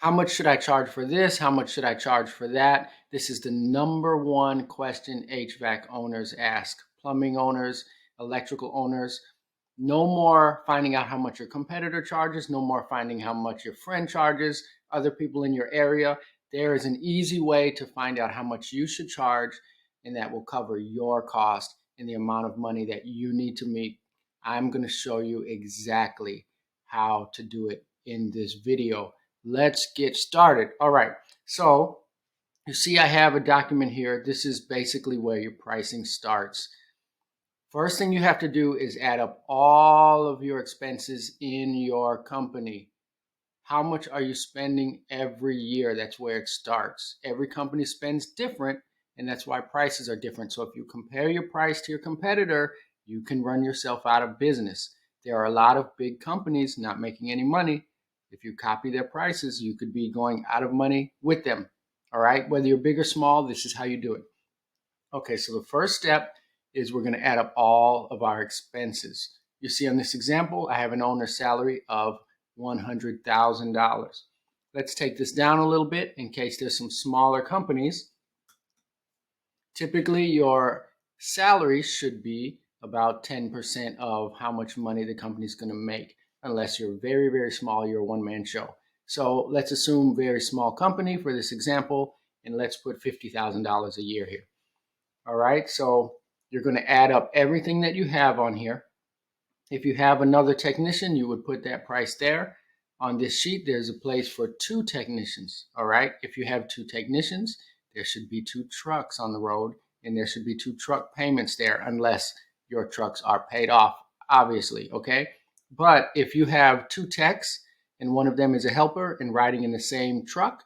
How much should I charge for this? How much should I charge for that? This is the number one question HVAC owners ask. Plumbing owners, electrical owners. No more finding out how much your competitor charges. No more finding how much your friend charges, other people in your area. There is an easy way to find out how much you should charge, and that will cover your cost and the amount of money that you need to meet. I'm going to show you exactly how to do it in this video. Let's get started. All right, so you see I have a document here. This is basically where your pricing starts. First thing you have to do is add up all of your expenses in your company. How much are you spending every year? That's where it starts. Every company spends different, and that's why prices are different. So if you compare your price to your competitor, you can run yourself out of business. There are a lot of big companies not making any money. If you copy their prices, you could be going out of money with them. All right, whether you're big or small, this is how you do it. Okay, so the first step is we're going to add up all of our expenses. You see on this example, I have an owner's salary of $100,000. Let's take this down a little bit in case there's some smaller companies. Typically, your salary should be about 10% of how much money the company's going to make. Unless you're very, very small, you're a one-man show. So let's assume very small company for this example, and let's put $50,000 a year here. All right, so you're going to add up everything that you have on here. If you have another technician, you would put that price there. On this sheet, there's a place for 2 technicians. All right, if you have 2 technicians, there should be 2 trucks on the road, and there should be 2 truck payments there, unless your trucks are paid off, obviously, okay? But if you have 2 techs and one of them is a helper and riding in the same truck,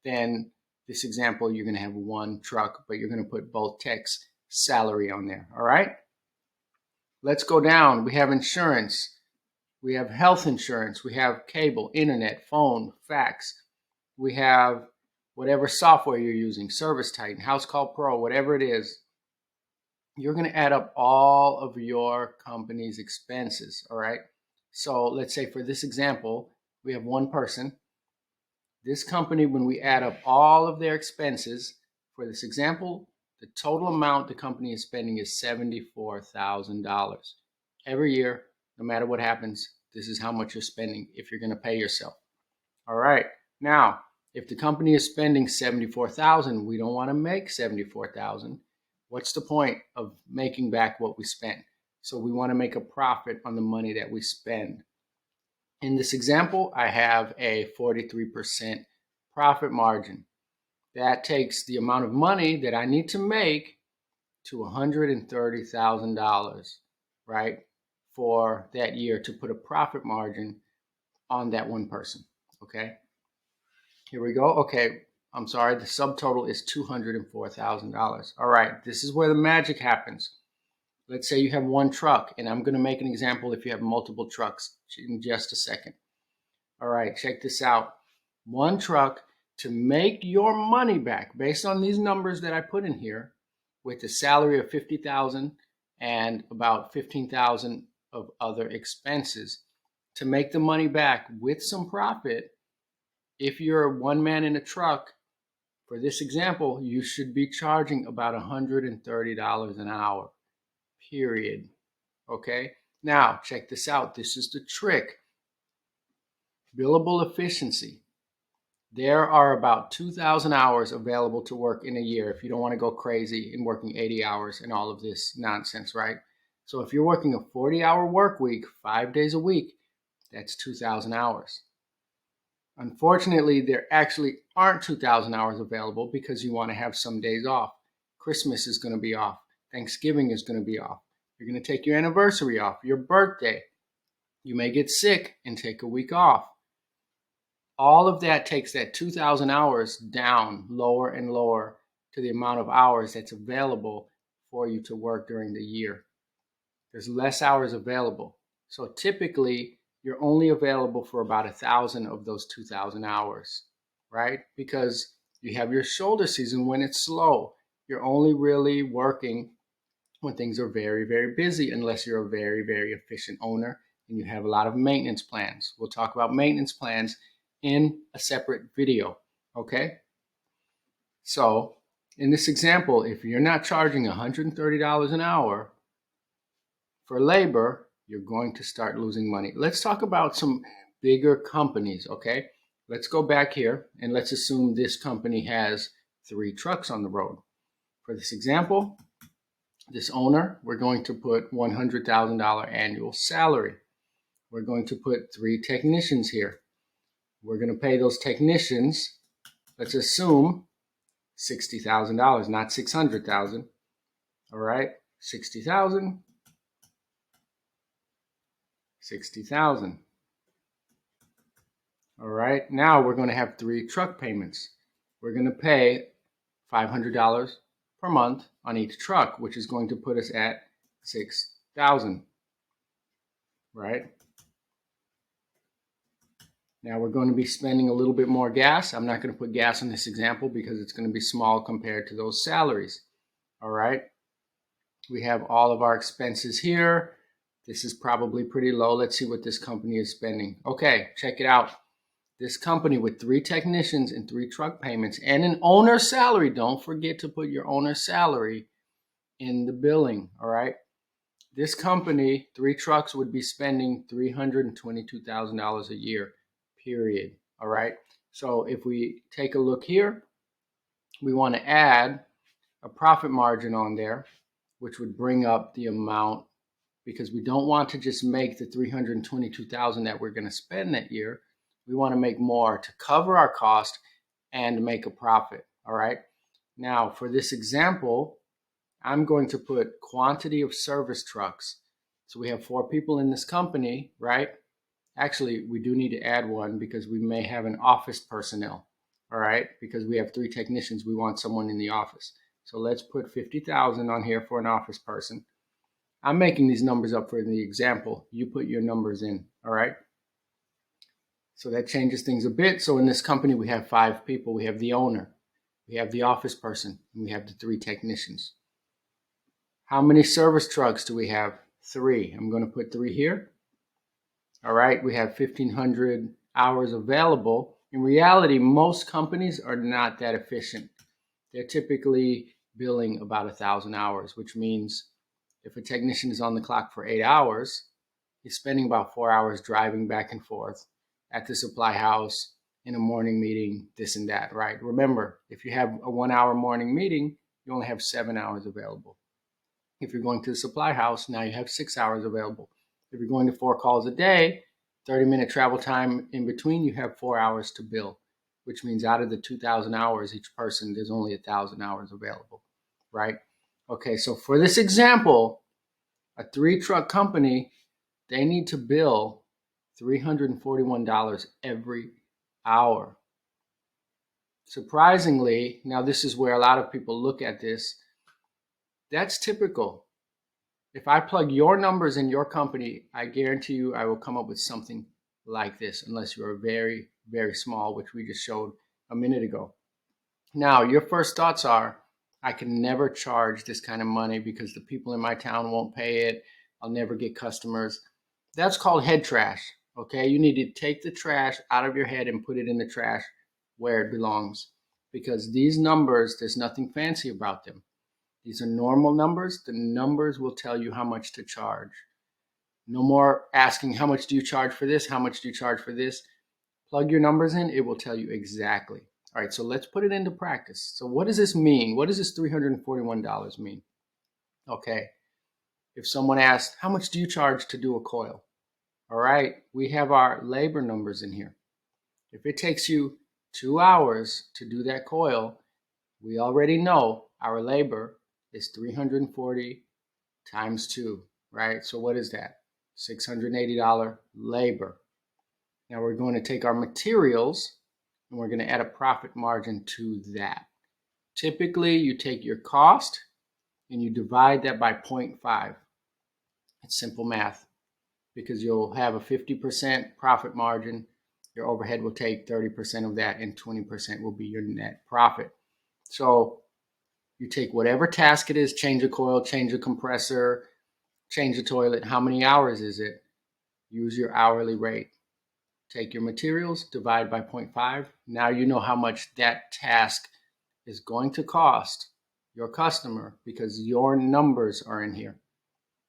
then this example, you're going to have 1 truck, but you're going to put both techs' salary on there, all right? Let's go down. We have insurance. We have health insurance. We have cable, internet, phone, fax. We have whatever software you're using, ServiceTitan, House Call Pro, whatever it is. You're going to add up all of your company's expenses, all right? So let's say for this example, we have 1 person. This company, when we add up all of their expenses, for this example, the total amount the company is spending is $74,000. Every year, no matter what happens, this is how much you're spending if you're going to pay yourself. All right. Now, if the company is spending $74,000, we don't want to make $74,000. What's the point of making back what we spent? So we want to make a profit on the money that we spend. In this example, I have a 43% profit margin. That takes the amount of money that I need to make to $130,000, right, for that year to put a profit margin on that 1 person, okay? Here we go. Okay, I'm sorry, the subtotal is $204,000. All right, this is where the magic happens. Let's say you have 1 truck, and I'm going to make an example if you have multiple trucks in just a second. All right, check this out. 1 truck, to make your money back based on these numbers that I put in here, with a salary of $50,000 and about $15,000 of other expenses, to make the money back with some profit, if you're 1 man in a truck, for this example, you should be charging about $130 an hour, period. Okay, now check this out. This is the trick. Billable efficiency. There are about 2,000 hours available to work in a year if you don't want to go crazy and working 80 hours and all of this nonsense, right? So if you're working a 40-hour work week, 5 days a week, that's 2,000 hours. Unfortunately, there actually aren't 2,000 hours available because you want to have some days off. Christmas is going to be off. Thanksgiving is going to be off. You're going to take your anniversary off, your birthday. You may get sick and take a week off. All of that takes that 2,000 hours down lower and lower to the amount of hours that's available for you to work during the year. There's less hours available. So typically, you're only available for about 1,000 of those 2,000 hours, right? Because you have your shoulder season when it's slow. You're only really working when things are very, very busy, unless you're a very, very efficient owner and you have a lot of maintenance plans. We'll talk about maintenance plans in a separate video, okay? So in this example, if you're not charging $130 an hour for labor, you're going to start losing money. Let's talk about some bigger companies, okay? Let's go back here and let's assume this company has 3 trucks on the road. For this example, this owner, we're going to put $100,000 annual salary. We're going to put 3 technicians here. We're going to pay those technicians, let's assume $60,000, not $600,000. All right, 60,000, 60,000. All right, now we're going to have 3 truck payments. We're going to pay $500 per month on each truck, which is going to put us at $6,000. Right? Now we're going to be spending a little bit more gas. I'm not going to put gas in this example because it's going to be small compared to those salaries. All right. We have all of our expenses here. This is probably pretty low. Let's see what this company is spending. Okay, check it out. This company with 3 technicians and 3 truck payments and an owner's salary. Don't forget to put your owner's salary in the billing. All right. This company, 3 trucks, would be spending $322,000 a year. Period. All right. So if we take a look here, we want to add a profit margin on there, which would bring up the amount, because we don't want to just make the $322,000 that we're going to spend that year. We want to make more to cover our cost and make a profit. All right. Now for this example, I'm going to put quantity of service trucks. So we have 4 people in this company, right? Actually, we do need to add one because we may have an office personnel, all right? Because we have 3 technicians, we want someone in the office. So let's put 50,000 on here for an office person. I'm making these numbers up for the example. You put your numbers in, all right? So that changes things a bit. So in this company, we have 5 people. We have the owner, we have the office person, and we have the 3 technicians. How many service trucks do we have? 3. I'm going to put 3 here. All right, we have 1,500 hours available. In reality, most companies are not that efficient. They're typically billing about 1,000 hours, which means if a technician is on the clock for 8 hours, he's spending about 4 hours driving back and forth at the supply house, in a morning meeting, this and that, right? Remember, if you have a 1-hour morning meeting, you only have 7 hours available. If you're going to the supply house, now you have 6 hours available. If you're going to 4 calls a day, 30-minute travel time in between, you have 4 hours to bill, which means out of the 2,000 hours each person, there's only 1,000 hours available, right? Okay, so for this example, a 3-truck company, they need to bill $341 every hour. Surprisingly, now this is where a lot of people look at this, that's typical. If I plug your numbers in your company, I guarantee you I will come up with something like this, unless you're very, very small, which we just showed a minute ago. Now, your first thoughts are, I can never charge this kind of money because the people in my town won't pay it. I'll never get customers. That's called head trash, okay? You need to take the trash out of your head and put it in the trash where it belongs, because these numbers, there's nothing fancy about them. These are normal numbers. The numbers will tell you how much to charge. No more asking, how much do you charge for this? How much do you charge for this? Plug your numbers in. It will tell you exactly. All right, so let's put it into practice. So what does this mean? What does this $341 mean? Okay, if someone asks, how much do you charge to do a coil? All right, we have our labor numbers in here. If it takes you 2 hours to do that coil, we already know our labor is 340 times 2, right? So what is that? $680 labor. Now we're going to take our materials and we're going to add a profit margin to that. Typically, you take your cost and you divide that by 0.5. It's simple math, because you'll have a 50% profit margin. Your overhead will take 30% of that, and 20% will be your net profit. So you take whatever task it is, change a coil, change a compressor, change a toilet. How many hours is it? Use your hourly rate. Take your materials, divide by 0.5. Now you know how much that task is going to cost your customer because your numbers are in here,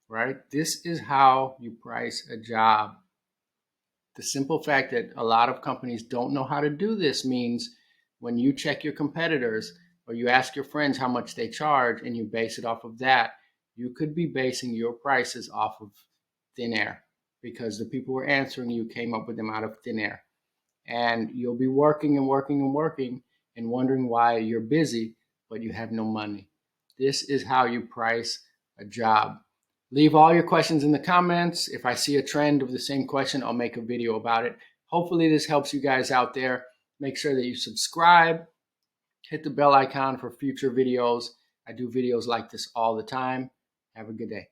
right? This is how you price a job. The simple fact that a lot of companies don't know how to do this means when you check your competitors or you ask your friends how much they charge and you base it off of that, you could be basing your prices off of thin air because the people who are answering you came up with them out of thin air. And you'll be working and working and working and wondering why you're busy, but you have no money. This is how you price a job. Leave all your questions in the comments. If I see a trend of the same question, I'll make a video about it. Hopefully this helps you guys out there. Make sure that you subscribe, hit the bell icon for future videos. I do videos like this all the time. Have a good day.